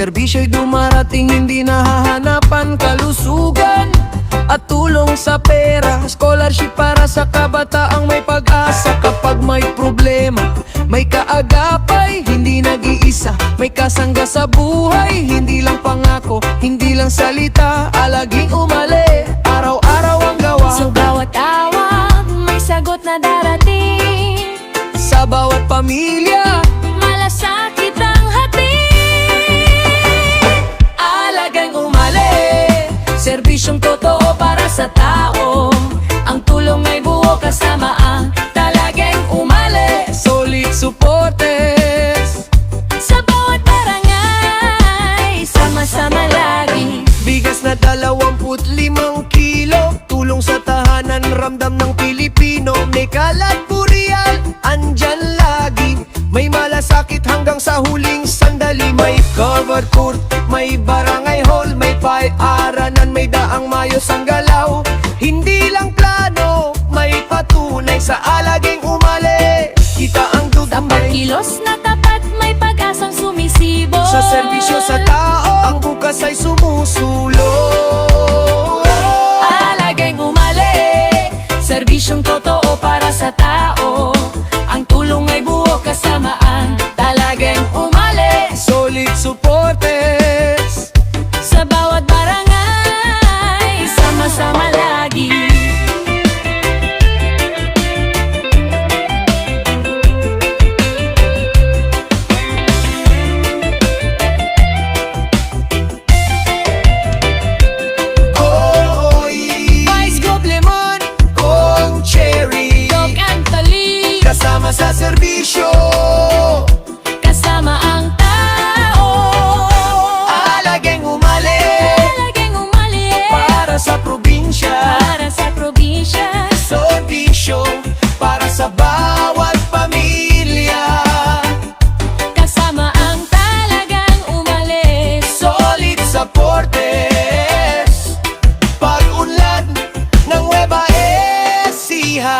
Serbisyo'y dumarating, hindi nahahanapan kalusugan at tulong sa pera. Scholarship para sa kabataang may pag-asa. Kapag may problema, may kaagapay, hindi nag-iisa. May kasangga sa buhay, hindi lang pangako, hindi lang salita. Alaging umali, araw-araw ang gawa. Sa bawat awag, may sagot na darating. Sa bawat pamilya, malasakit ang hatid. alagang umali, serbisyong totoo para sa tao. Ang tulong ay buo kasama ang Talagang umali, solid supporters. sa bawat barangay, sama-sama lagi. Bigas na 25 kilo, tulong sa tahanan, ramdam ng Pilipino. May kalat burial, andyan lagi. May malasakit hanggang sa huling sandali. May covered court, may barangay hall, may paaranan, may daang mayos ang galaw. Hindi lang plano, may patunay sa alaging umali. Kita ang Tapat dugay kilos na tapat, may pag-asang sumisibo. sa serbisyo sa tao, ang bukas ay sumusulong. Alagang umali, serbisyong totoo para sa tao. Ang tulong ay buo kasama ang Talagang umali, solid supporters. sa bawat barangay, sama-sama lagi. Koy, mais lemon, kong cherry, Dog and tali, kasama sa serbisyo. kasama ang tao. Alagang umali, Alagang umali, para sa probinsya. para sa probinsya. Serbisyo para sa bawat pamilya. Kasama ang talagang umalis. Solid supporters. Pag-unlad ng Nueva Ecija.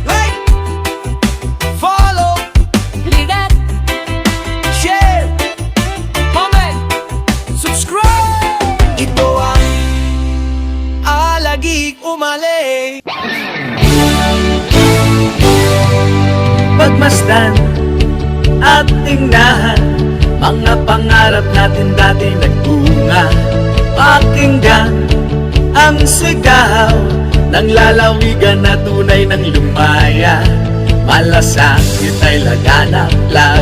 Like, follow, Ligat, share, comment, subscribe. Ito ang alaging umali. Pagmasdan at tingnan mga pangarap natin dati nagbunga. Pakinggan ang sigaw ng lalawigan na tunay ng lumaya. Malasakit ay laganap lagi.